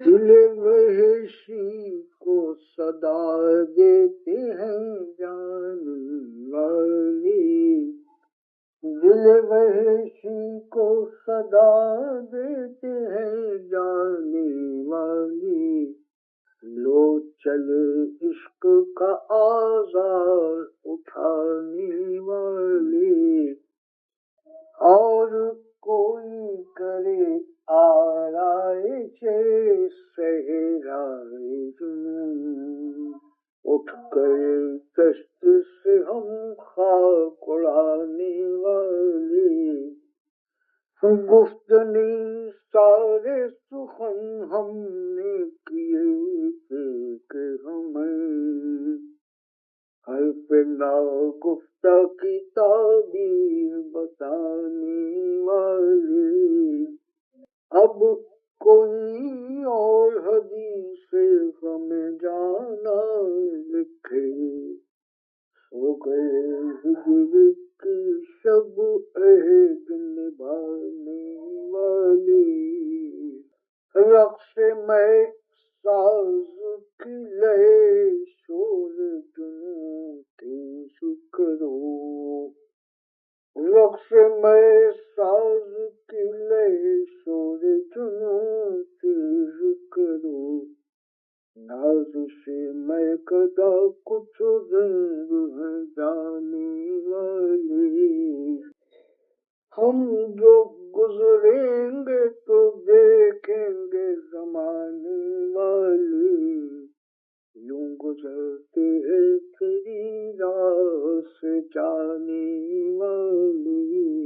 دل وحشی کو صدا دیتے ہیں جانے والی، دل وحشی کو صدا دیتے ہیں جانے والی، لو چلے عشق کا آزار اٹھانے والی، اور کوئی کرے آرائش صحرائے جنون، اٹھ کر کشت سے ہم خاک اڑانے والی، گفتنی سارے سخن ہم نے کیے تھے کہ ہمیں ہر پہ ناگفتہ کی تعبیر بتانے والی، اب کوئی اور حدیث غم جانا لکھے، سو گئے ہجر کی شب عہد نبھانے والی، رقص میں ساز کی لئے شور جنوں تیز کرو، رقص میں ساز کی لئے شور جنوں تیز کرو، نازش میں کدا کچھ رنگ ہے جانے والی، ہم جو گزریں گے تو دیکھیں گے زمانے والی، یوں گزرتے ہیں تیری راہ سے جانے والی،